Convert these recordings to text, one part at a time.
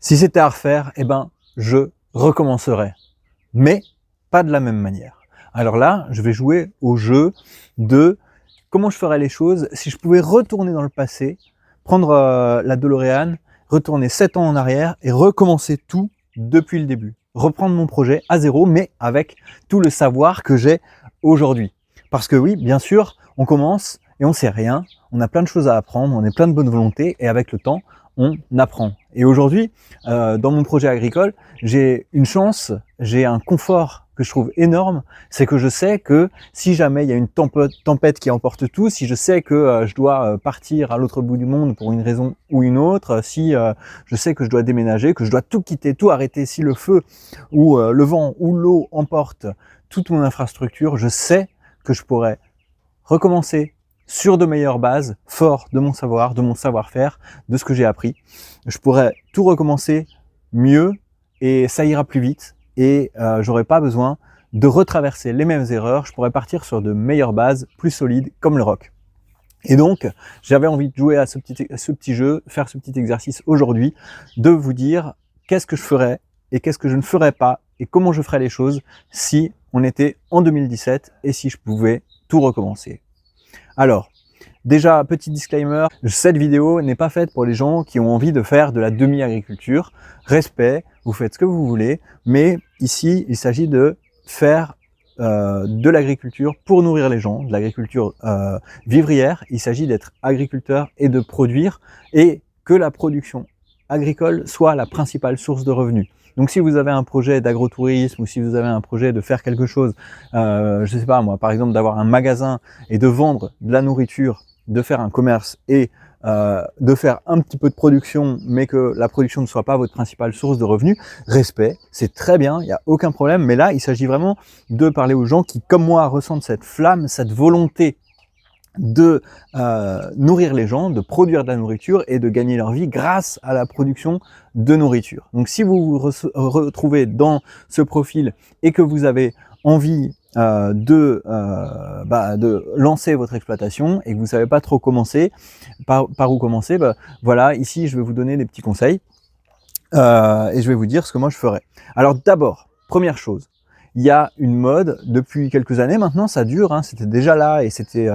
Si c'était à refaire, eh ben, je recommencerais. Mais pas de la même manière. Alors là, je vais jouer au jeu de comment je ferais les choses si je pouvais retourner dans le passé, prendre la DeLorean, retourner 7 ans en arrière et recommencer tout depuis le début. Reprendre mon projet à zéro, mais avec tout le savoir que j'ai aujourd'hui. Parce que oui, bien sûr, on commence et on sait rien, on a plein de choses à apprendre, on est plein de bonne volonté et avec le temps, on apprend. Et aujourd'hui, dans mon projet agricole, j'ai une chance, j'ai un confort que je trouve énorme, c'est que je sais que si jamais il y a une tempête qui emporte tout, si je sais que je dois partir à l'autre bout du monde pour une raison ou une autre, si je sais que je dois déménager, que je dois tout quitter, tout arrêter, si le feu ou le vent ou l'eau emporte toute mon infrastructure, je sais que je pourrais recommencer sur de meilleures bases, fort de mon savoir, de mon savoir-faire, de ce que j'ai appris. Je pourrais tout recommencer mieux et ça ira plus vite et j'aurais pas besoin de retraverser les mêmes erreurs. Je pourrais partir sur de meilleures bases, plus solides, comme le rock. Et donc, j'avais envie de jouer à ce petit jeu, faire ce petit exercice aujourd'hui, de vous dire qu'est-ce que je ferais et qu'est-ce que je ne ferais pas et comment je ferais les choses si on était en 2017 et si je pouvais tout recommencer. Alors, déjà, petit disclaimer, cette vidéo n'est pas faite pour les gens qui ont envie de faire de la demi-agriculture. Respect, vous faites ce que vous voulez, mais ici, il s'agit de faire de l'agriculture pour nourrir les gens, de l'agriculture vivrière. Il s'agit d'être agriculteur et de produire, et que la production agricole soit la principale source de revenus. Donc si vous avez un projet d'agrotourisme ou si vous avez un projet de faire quelque chose, je sais pas moi, par exemple d'avoir un magasin et de vendre de la nourriture, de faire un commerce et de faire un petit peu de production, mais que la production ne soit pas votre principale source de revenus, respect, c'est très bien, il n'y a aucun problème, mais là il s'agit vraiment de parler aux gens qui, comme moi, ressentent cette flamme, cette volonté de nourrir les gens, de produire de la nourriture et de gagner leur vie grâce à la production de nourriture. Donc si vous vous retrouvez dans ce profil et que vous avez envie de lancer votre exploitation et que vous ne savez pas trop commencer, par où commencer, voilà, ici je vais vous donner des petits conseils et je vais vous dire ce que moi je ferais. Alors d'abord, première chose, il y a une mode depuis quelques années maintenant, ça dure, hein, c'était déjà là et c'était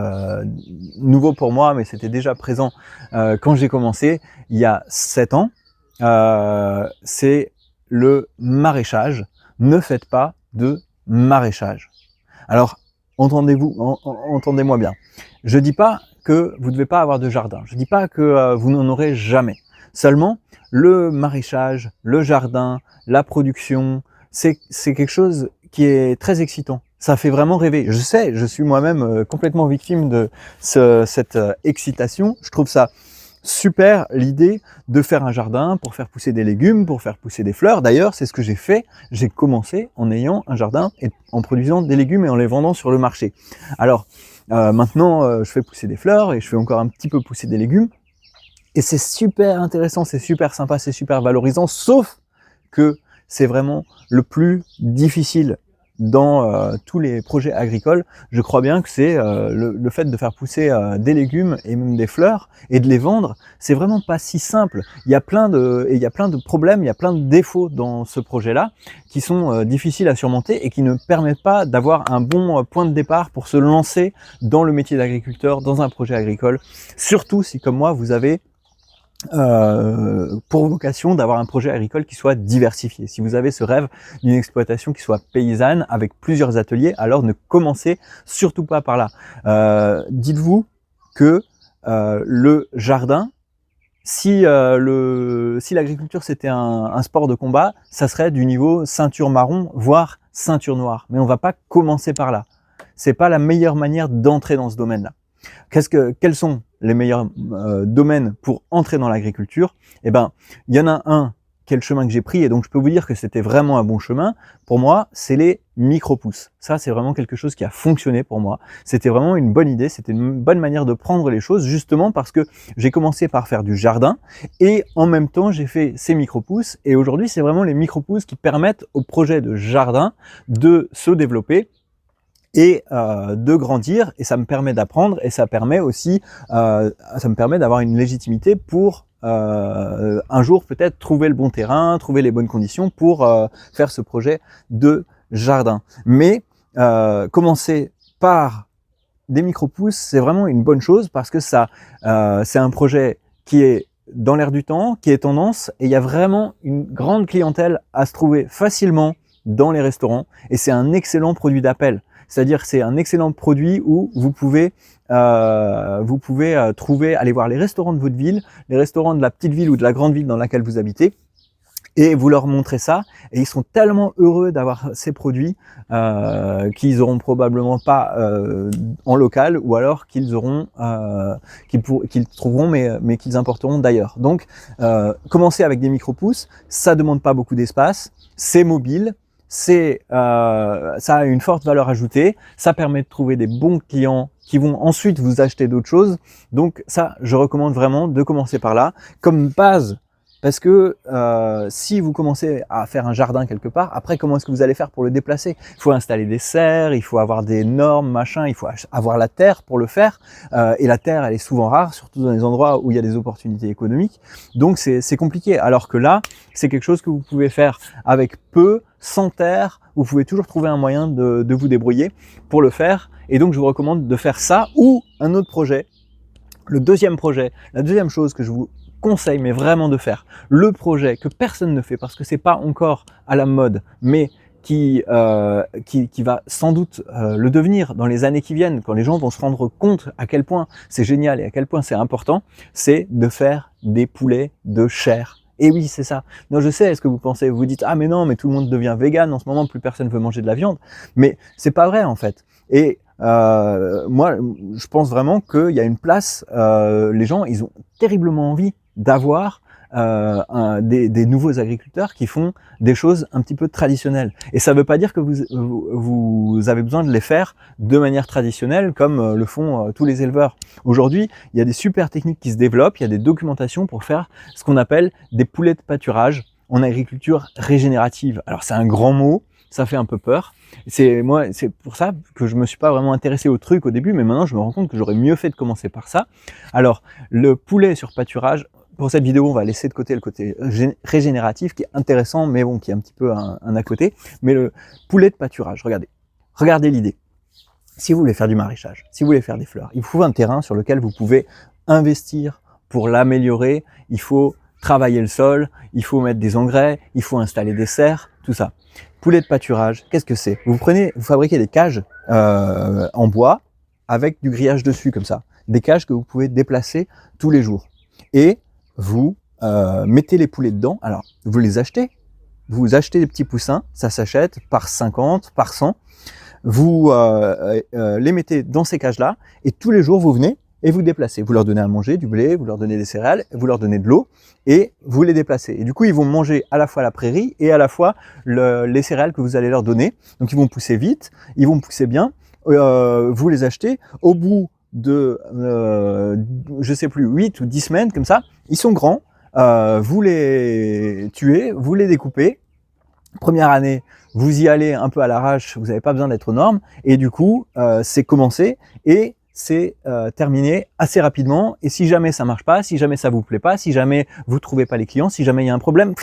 nouveau pour moi, mais c'était déjà présent quand j'ai commencé il y a 7 ans. C'est le maraîchage. Ne faites pas de maraîchage. Alors, entendez-moi bien. Je dis pas que vous ne devez pas avoir de jardin. Je dis pas que vous n'en aurez jamais. Seulement, le maraîchage, le jardin, la production, c'est quelque chose qui est très excitant. Ça fait vraiment rêver. Je sais, je suis moi-même complètement victime de cette excitation. Je trouve ça super l'idée de faire un jardin pour faire pousser des légumes, pour faire pousser des fleurs. D'ailleurs, c'est ce que j'ai fait. J'ai commencé en ayant un jardin et en produisant des légumes et en les vendant sur le marché. Alors, maintenant, je fais pousser des fleurs et je fais encore un petit peu pousser des légumes. Et c'est super intéressant, c'est super sympa, c'est super valorisant, sauf que c'est vraiment le plus difficile dans tous les projets agricoles. Je crois bien que c'est le fait de faire pousser des légumes et même des fleurs et de les vendre, c'est vraiment pas si simple. Il y a plein de problèmes, il y a plein de défauts dans ce projet-là qui sont difficiles à surmonter et qui ne permettent pas d'avoir un bon point de départ pour se lancer dans le métier d'agriculteur, dans un projet agricole. Surtout si, comme moi, vous avez pour vocation d'avoir un projet agricole qui soit diversifié. Si vous avez ce rêve d'une exploitation qui soit paysanne avec plusieurs ateliers, alors ne commencez surtout pas par là. Dites-vous que le jardin, si l'agriculture c'était un sport de combat, ça serait du niveau ceinture marron, voire ceinture noire. Mais on va pas commencer par là. C'est pas la meilleure manière d'entrer dans ce domaine-là. Quels sont les meilleurs domaines pour entrer dans l'agriculture? Eh ben, il y en a un, quel chemin que j'ai pris, et donc je peux vous dire que c'était vraiment un bon chemin. Pour moi, c'est les micro-pousses. Ça, c'est vraiment quelque chose qui a fonctionné pour moi. C'était vraiment une bonne idée, c'était une bonne manière de prendre les choses, justement parce que j'ai commencé par faire du jardin, et en même temps, j'ai fait ces micro-pousses, et aujourd'hui, c'est vraiment les micro-pousses qui permettent au projet de jardin de se développer et de grandir, et ça me permet d'apprendre, et ça permet aussi, ça me permet d'avoir une légitimité pour un jour peut-être trouver le bon terrain, trouver les bonnes conditions pour faire ce projet de jardin. Mais commencer par des micro-pousses, c'est vraiment une bonne chose parce que ça, c'est un projet qui est dans l'air du temps, qui est tendance, et il y a vraiment une grande clientèle à se trouver facilement dans les restaurants, et c'est un excellent produit d'appel. C'est-à-dire c'est un excellent produit où vous pouvez trouver, aller voir les restaurants de votre ville, les restaurants de la petite ville ou de la grande ville dans laquelle vous habitez, et vous leur montrez ça, et ils sont tellement heureux d'avoir ces produits qu'ils n'auront probablement pas en local, ou alors qu'ils auront, qu'ils trouveront mais qu'ils importeront d'ailleurs. Donc, commencer avec des micro-pousses, ça demande pas beaucoup d'espace, c'est mobile, ça a une forte valeur ajoutée, ça permet de trouver des bons clients qui vont ensuite vous acheter d'autres choses. Donc ça, je recommande vraiment de commencer par là, comme base. Parce que si vous commencez à faire un jardin quelque part, après comment est-ce que vous allez faire pour le déplacer? Il faut installer des serres, il faut avoir des normes, machin, il faut avoir la terre pour le faire. Et la terre, elle est souvent rare, surtout dans les endroits où il y a des opportunités économiques. Donc c'est compliqué. Alors que là, c'est quelque chose que vous pouvez faire avec peu, sans terre. Vous pouvez toujours trouver un moyen de vous débrouiller pour le faire. Et donc je vous recommande de faire ça ou un autre projet. Le deuxième projet, la deuxième chose que je vous conseille, mais vraiment de faire, le projet que personne ne fait parce que c'est pas encore à la mode, mais qui va sans doute le devenir dans les années qui viennent, quand les gens vont se rendre compte à quel point c'est génial et à quel point c'est important, c'est de faire des poulets de chair. Et oui, c'est ça. Non, je sais, est-ce que vous pensez, vous dites, ah mais non, mais tout le monde devient vegan en ce moment, plus personne veut manger de la viande. Mais c'est pas vrai en fait. Et moi, je pense vraiment qu'il y a une place, les gens, ils ont terriblement envie d'avoir des nouveaux agriculteurs qui font des choses un petit peu traditionnelles. Et ça ne veut pas dire que vous avez besoin de les faire de manière traditionnelle comme le font tous les éleveurs. Aujourd'hui, il y a des super techniques qui se développent, il y a des documentations pour faire ce qu'on appelle des poulets de pâturage en agriculture régénérative. Alors c'est un grand mot, ça fait un peu peur. C'est pour ça que je me suis pas vraiment intéressé au truc au début, mais maintenant je me rends compte que j'aurais mieux fait de commencer par ça. Alors, le poulet sur pâturage, pour cette vidéo, on va laisser de côté le côté régénératif qui est intéressant, mais bon, qui est un petit peu un à côté. Mais le poulet de pâturage, regardez l'idée. Si vous voulez faire du maraîchage, si vous voulez faire des fleurs, il vous faut un terrain sur lequel vous pouvez investir pour l'améliorer. Il faut travailler le sol, il faut mettre des engrais, il faut installer des serres, tout ça. Poulet de pâturage, qu'est-ce que c'est? Vous fabriquez des cages en bois avec du grillage dessus comme ça. Des cages que vous pouvez déplacer tous les jours. Et vous mettez les poulets dedans. Alors, vous les achetez. Vous achetez des petits poussins, ça s'achète par 50, par 100. Vous les mettez dans ces cages-là et tous les jours, vous venez et vous déplacez. Vous leur donnez à manger du blé, vous leur donnez des céréales, vous leur donnez de l'eau et vous les déplacez. Et du coup, ils vont manger à la fois la prairie et à la fois les céréales que vous allez leur donner. Donc, ils vont pousser vite, ils vont pousser bien. Vous les achetez. Au bout de, je sais plus, 8 ou 10 semaines, comme ça, ils sont grands. Vous les tuez, vous les découpez. Première année, vous y allez un peu à l'arrache, vous n'avez pas besoin d'être aux normes. Et du coup, c'est commencé et c'est terminé assez rapidement. Et si jamais ça marche pas, si jamais ça vous plaît pas, si jamais vous trouvez pas les clients, si jamais il y a un problème,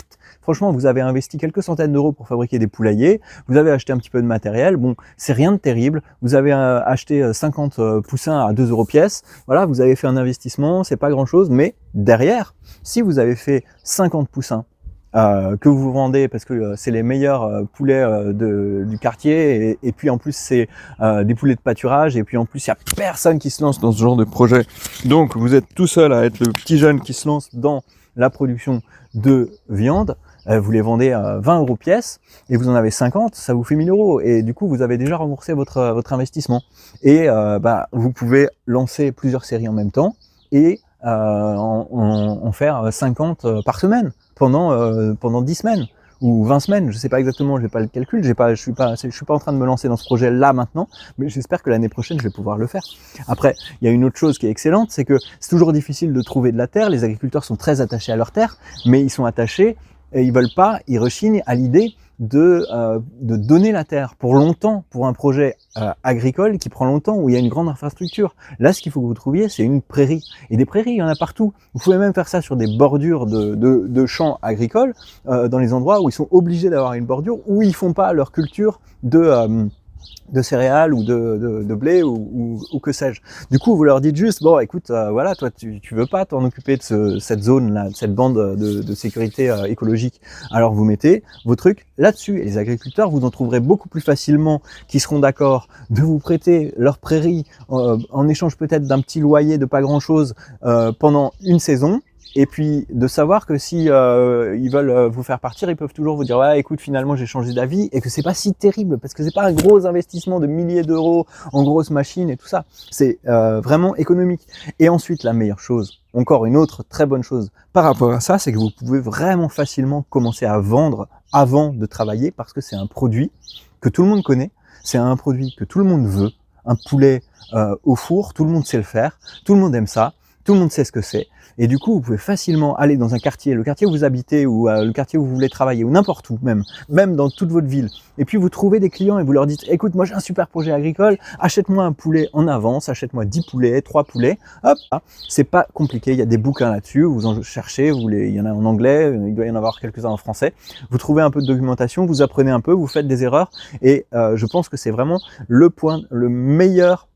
franchement, vous avez investi quelques centaines d'euros pour fabriquer des poulaillers, vous avez acheté un petit peu de matériel, bon, c'est rien de terrible, vous avez acheté 50 poussins à 2 € pièce, voilà, vous avez fait un investissement, c'est pas grand chose, mais derrière, si vous avez fait 50 poussins, que vous vendez parce que c'est les meilleurs poulets du quartier et puis en plus c'est des poulets de pâturage et puis en plus il n'y a personne qui se lance dans ce genre de projet, donc vous êtes tout seul à être le petit jeune qui se lance dans la production de viande, vous les vendez à 20 € pièce et vous en avez 50, ça vous fait 1000 € et du coup vous avez déjà remboursé votre investissement et vous pouvez lancer plusieurs séries en même temps et en faire 50 par semaine pendant 10 semaines ou 20 semaines, je sais pas exactement, je n'ai pas le calcul, je suis pas en train de me lancer dans ce projet là maintenant, mais j'espère que l'année prochaine je vais pouvoir le faire. Après, il y a une autre chose qui est excellente, c'est que c'est toujours difficile de trouver de la terre, les agriculteurs sont très attachés à leur terre, mais ils sont attachés et ils veulent pas, ils rechignent à l'idée de donner la terre pour longtemps, pour un projet agricole qui prend longtemps, où il y a une grande infrastructure. Là, ce qu'il faut que vous trouviez, c'est une prairie. Et des prairies, il y en a partout. Vous pouvez même faire ça sur des bordures de champs agricoles, dans les endroits où ils sont obligés d'avoir une bordure, où ils font pas leur culture de céréales ou de blé ou que sais-je. Du coup, vous leur dites juste, bon, écoute, voilà, toi, tu veux pas t'en occuper de cette zone-là, de cette bande de sécurité écologique. Alors, vous mettez vos trucs là-dessus. Et les agriculteurs, vous en trouverez beaucoup plus facilement qui seront d'accord de vous prêter leur prairie en échange peut-être d'un petit loyer de pas grand-chose pendant une saison. Et puis de savoir que si ils veulent vous faire partir, ils peuvent toujours vous dire ouais, écoute, finalement j'ai changé d'avis, et que c'est pas si terrible parce que c'est pas un gros investissement de milliers d'euros en grosses machines et tout ça. C'est vraiment économique. Et ensuite, la meilleure chose, encore une autre très bonne chose par rapport à ça, c'est que vous pouvez vraiment facilement commencer à vendre avant de travailler, parce que c'est un produit que tout le monde connaît, c'est un produit que tout le monde veut. Un poulet au four, tout le monde sait le faire, tout le monde aime ça, tout le monde sait ce que c'est. Et du coup, vous pouvez facilement aller dans un quartier, le quartier où vous habitez ou le quartier où vous voulez travailler, ou n'importe où même dans toute votre ville. Et puis vous trouvez des clients et vous leur dites, écoute, moi j'ai un super projet agricole, achète-moi un poulet en avance, achète-moi 10 poulets, 3 poulets. Hop, c'est pas compliqué, il y a des bouquins là-dessus, vous en cherchez, il y en a en anglais, il doit y en avoir quelques-uns en français. Vous trouvez un peu de documentation, vous apprenez un peu, vous faites des erreurs, et je pense que c'est vraiment le meilleur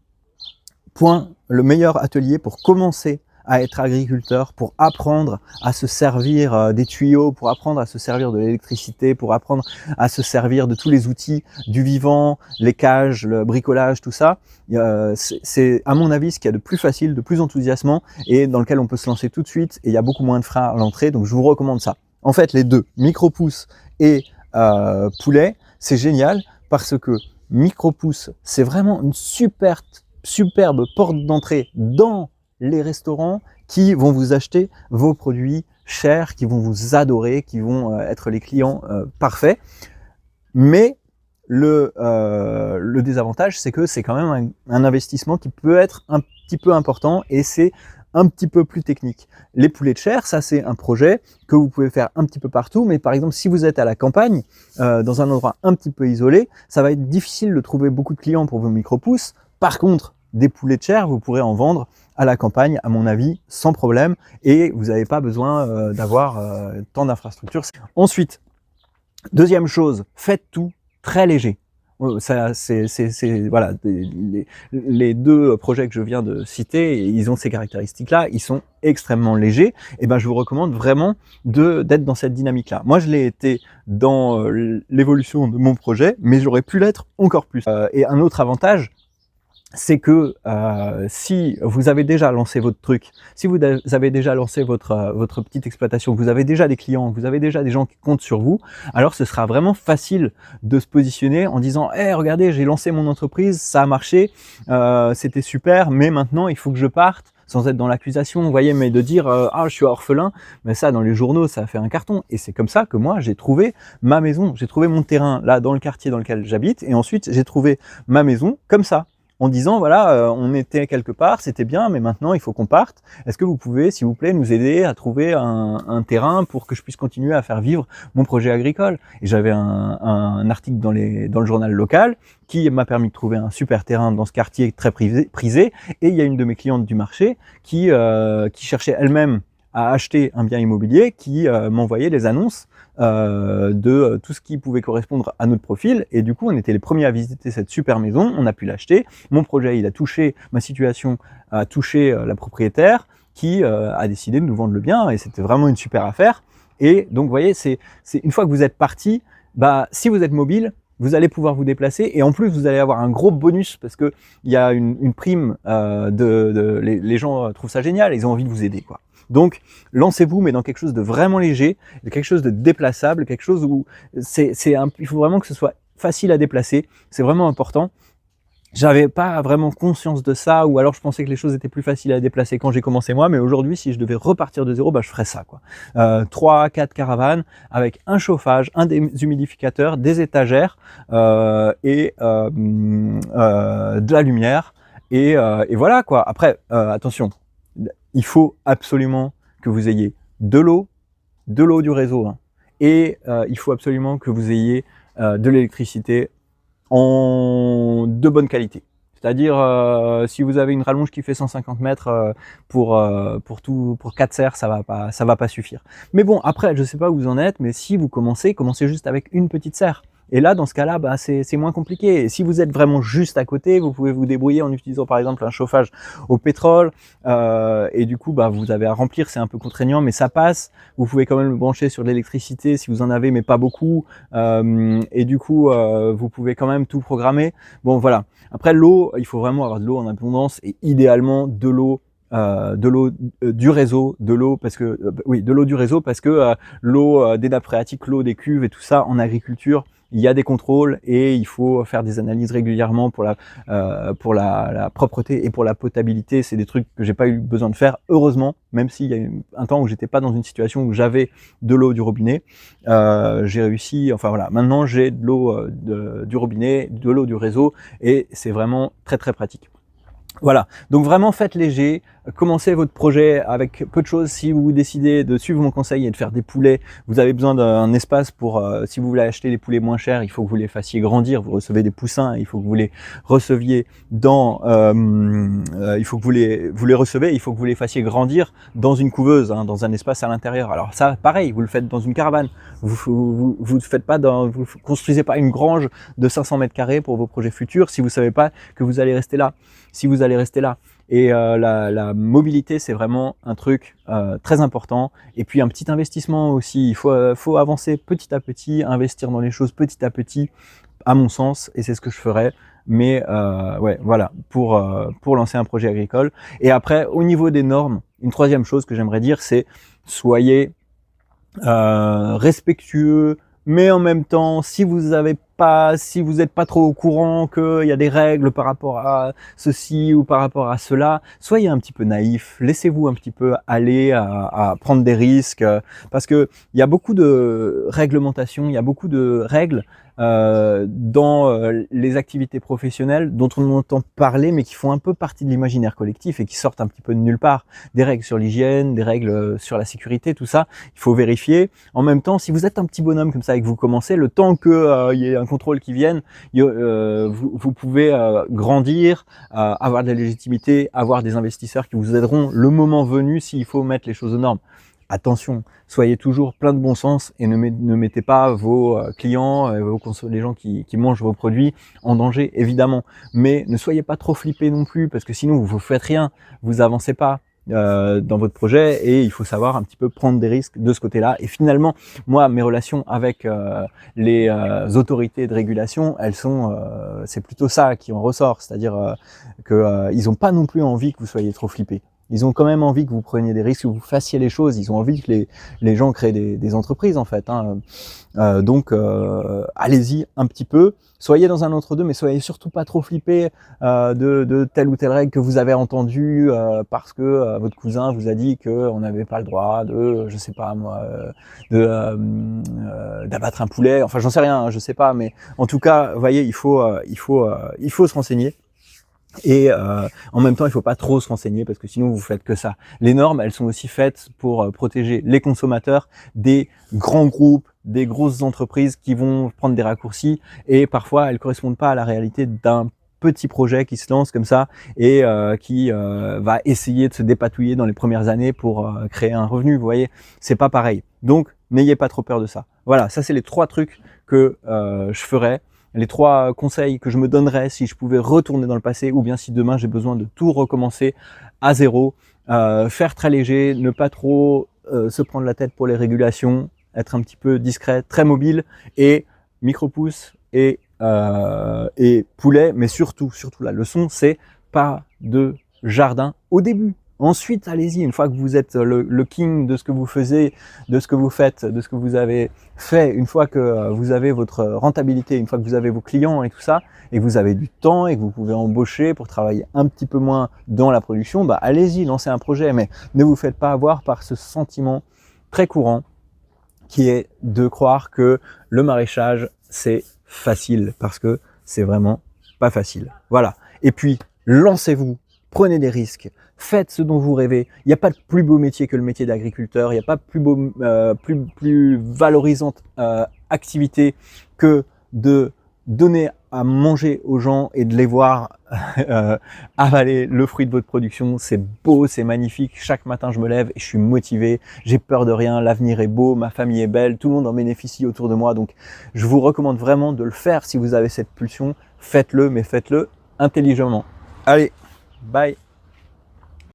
atelier pour commencer à être agriculteur, pour apprendre à se servir des tuyaux, pour apprendre à se servir de l'électricité, pour apprendre à se servir de tous les outils du vivant, les cages, le bricolage, tout ça. C'est à mon avis ce qu'il y a de plus facile, de plus enthousiasmant, et dans lequel on peut se lancer tout de suite, et il y a beaucoup moins de freins à l'entrée, donc je vous recommande ça. En fait, les deux, micro-pousse et poulet, c'est génial, parce que micro-pousse, c'est vraiment une superbe porte d'entrée dans les restaurants qui vont vous acheter vos produits chers, qui vont vous adorer, qui vont être les clients parfaits. Mais le désavantage, c'est que c'est quand même un investissement qui peut être un petit peu important, et c'est un petit peu plus technique. Les poulets de chair, ça c'est un projet que vous pouvez faire un petit peu partout, mais par exemple si vous êtes à la campagne, dans un endroit un petit peu isolé, ça va être difficile de trouver beaucoup de clients pour vos micro-pousses. Par contre, des poulets de chair, vous pourrez en vendre à la campagne, à mon avis, sans problème, et vous n'avez pas besoin d'avoir tant d'infrastructures. Ensuite, deuxième chose, faites tout très léger. Ça, voilà, les deux projets que je viens de citer, ils ont ces caractéristiques-là, ils sont extrêmement légers. Et ben, je vous recommande vraiment d'être dans cette dynamique-là. Moi, je l'ai été dans l'évolution de mon projet, mais j'aurais pu l'être encore plus. Et un autre avantage, c'est que si vous avez déjà lancé votre truc, si vous avez déjà lancé votre petite exploitation, que vous avez déjà des clients, que vous avez déjà des gens qui comptent sur vous, alors ce sera vraiment facile de se positionner en disant « Hey, regardez, j'ai lancé mon entreprise, ça a marché, c'était super, mais maintenant il faut que je parte », sans être dans l'accusation, vous voyez, mais de dire ah, je suis orphelin, mais ça, dans les journaux, ça a fait un carton. Et c'est comme ça que moi, j'ai trouvé ma maison, j'ai trouvé mon terrain là, dans le quartier dans lequel j'habite, et ensuite, j'ai trouvé ma maison comme ça, en disant voilà, on était quelque part, c'était bien, mais maintenant il faut qu'on parte. Est-ce que vous pouvez, s'il vous plaît, nous aider à trouver un terrain pour que je puisse continuer à faire vivre mon projet agricole? Et j'avais un article dans le journal local qui m'a permis de trouver un super terrain dans ce quartier très prisé. Et il y a une de mes clientes du marché qui cherchait elle-même à acheter un bien immobilier, qui m'envoyait les annonces de tout ce qui pouvait correspondre à notre profil, et du coup on était les premiers à visiter cette super maison, on a pu l'acheter. Mon projet, il a touché, ma situation a touché la propriétaire qui a décidé de nous vendre le bien, et c'était vraiment une super affaire. Et donc vous voyez, c'est une fois que vous êtes parti, bah, si vous êtes mobile, vous allez pouvoir vous déplacer, et en plus vous allez avoir un gros bonus, parce que il y a une prime les gens trouvent ça génial, ils ont envie de vous aider, quoi. Donc, lancez-vous, mais dans quelque chose de vraiment léger, quelque chose de déplaçable, quelque chose où il faut vraiment que ce soit facile à déplacer. C'est vraiment important. J'avais pas vraiment conscience de ça, ou alors je pensais que les choses étaient plus faciles à déplacer quand j'ai commencé moi, mais aujourd'hui, si je devais repartir de zéro, bah, je ferais ça, quoi. 3-4 caravanes avec un chauffage, un déshumidificateur, des étagères et de la lumière, et voilà, quoi. Après, attention, il faut absolument que vous ayez de l'eau du réseau, hein, et il faut absolument que vous ayez de l'électricité de bonne qualité. C'est-à-dire, si vous avez une rallonge qui fait 150 mètres pour 4 serres, ça va pas suffire. Mais bon, après, je sais pas où vous en êtes, mais si vous commencez juste avec une petite serre. Et là, dans ce cas-là, bah, c'est moins compliqué. Et si vous êtes vraiment juste à côté, vous pouvez vous débrouiller en utilisant par exemple un chauffage au pétrole. Et du coup, bah, vous avez à remplir, c'est un peu contraignant, mais ça passe. Vous pouvez quand même le brancher sur l'électricité si vous en avez, mais pas beaucoup. Et du coup, vous pouvez quand même tout programmer. Bon, voilà. Après, l'eau, il faut vraiment avoir de l'eau en abondance et idéalement de l'eau du réseau, de l'eau parce que oui, de l'eau du réseau parce que l'eau des nappes phréatiques, l'eau des cuves et tout ça en agriculture, il y a des contrôles et il faut faire des analyses régulièrement pour la propreté et pour la potabilité. C'est des trucs que j'ai pas eu besoin de faire, heureusement, même s'il y a eu un temps où j'étais pas dans une situation où j'avais de l'eau du robinet. J'ai réussi, enfin voilà, maintenant j'ai de l'eau du robinet, de l'eau du réseau et c'est vraiment très très pratique. Voilà, donc vraiment faites léger, commencez votre projet avec peu de choses. Si vous décidez de suivre mon conseil et de faire des poulets, vous avez besoin d'un espace pour, si vous voulez acheter des poulets moins chers, il faut que vous les fassiez grandir, vous recevez des poussins, il faut que vous les receviez dans, il faut que vous les recevez, il faut que vous les fassiez grandir dans une couveuse, hein, dans un espace à l'intérieur. Alors ça, pareil, vous le faites dans une caravane, vous construisez pas une grange de 500 mètres carrés pour vos projets futurs si vous savez pas que vous allez rester là. Si vous allez rester là. Et la mobilité, c'est vraiment un truc très important. Et puis un petit investissement aussi. Il faut avancer petit à petit, investir dans les choses petit à petit, à mon sens, et c'est ce que je ferai. Mais ouais, voilà, pour lancer un projet agricole. Et après, au niveau des normes, une troisième chose que j'aimerais dire, c'est soyez respectueux, mais en même temps, si vous n'êtes pas trop au courant qu'il y a des règles par rapport à ceci ou par rapport à cela, soyez un petit peu naïf, laissez-vous un petit peu aller à prendre des risques, parce que il y a beaucoup de réglementations, il y a beaucoup de règles dans les activités professionnelles dont on entend parler mais qui font un peu partie de l'imaginaire collectif et qui sortent un petit peu de nulle part. Des règles sur l'hygiène, des règles sur la sécurité, tout ça, il faut vérifier. En même temps, si vous êtes un petit bonhomme comme ça et que vous commencez, le temps que y ait un contrôle qui vienne, vous pouvez grandir, avoir de la légitimité, avoir des investisseurs qui vous aideront le moment venu s'il faut mettre les choses aux normes. Attention, soyez toujours plein de bon sens et ne mettez pas vos clients, les gens qui mangent vos produits en danger, évidemment. Mais ne soyez pas trop flippés non plus, parce que sinon vous faites rien, vous avancez pas dans votre projet et il faut savoir un petit peu prendre des risques de ce côté-là. Et finalement, moi, mes relations avec les autorités de régulation, c'est plutôt ça qui en ressort, c'est-à-dire ils n'ont pas non plus envie que vous soyez trop flippés. Ils ont quand même envie que vous preniez des risques, que vous fassiez les choses. Ils ont envie que les gens créent des entreprises, en fait. Hein. Donc, allez-y un petit peu. Soyez dans un entre-deux, mais soyez surtout pas trop flippés de telle ou telle règle que vous avez entendue parce que votre cousin vous a dit qu'on n'avait pas le droit de, je sais pas moi, d'abattre un poulet. Enfin, j'en sais rien, hein, je sais pas. Mais en tout cas, vous voyez, il faut se renseigner. Et en même temps, il faut pas trop se renseigner parce que sinon vous faites que ça. Les normes, elles sont aussi faites pour protéger les consommateurs des grands groupes, des grosses entreprises qui vont prendre des raccourcis et parfois elles correspondent pas à la réalité d'un petit projet qui se lance comme ça et qui va essayer de se dépatouiller dans les premières années pour créer un revenu. Vous voyez, c'est pas pareil. Donc n'ayez pas trop peur de ça. Voilà, ça c'est les 3 trucs que je ferais. Les 3 conseils que je me donnerais si je pouvais retourner dans le passé ou bien si demain j'ai besoin de tout recommencer à zéro, faire très léger, ne pas trop se prendre la tête pour les régulations, être un petit peu discret, très mobile et micro-pouce et poulet, mais surtout la leçon c'est pas de jardin au début. Ensuite, allez-y, une fois que vous êtes le king de ce que vous faisiez, de ce que vous faites, de ce que vous avez fait, une fois que vous avez votre rentabilité, une fois que vous avez vos clients et tout ça, et que vous avez du temps et que vous pouvez embaucher pour travailler un petit peu moins dans la production, bah allez-y, lancez un projet, mais ne vous faites pas avoir par ce sentiment très courant qui est de croire que le maraîchage, c'est facile, parce que c'est vraiment pas facile. Voilà. Et puis, lancez-vous. Prenez des risques, Faites ce dont vous rêvez. Il n'y a pas de plus beau métier que le métier d'agriculteur. Il n'y a pas de plus valorisante activité que de donner à manger aux gens et de les voir avaler le fruit de votre production. C'est beau, c'est magnifique. Chaque matin, je me lève et je suis motivé. J'ai peur de rien. L'avenir est beau, ma famille est belle, tout le monde en bénéficie autour de moi. Donc, je vous recommande vraiment de le faire si vous avez cette pulsion. Faites-le, mais faites-le intelligemment. Allez, bye!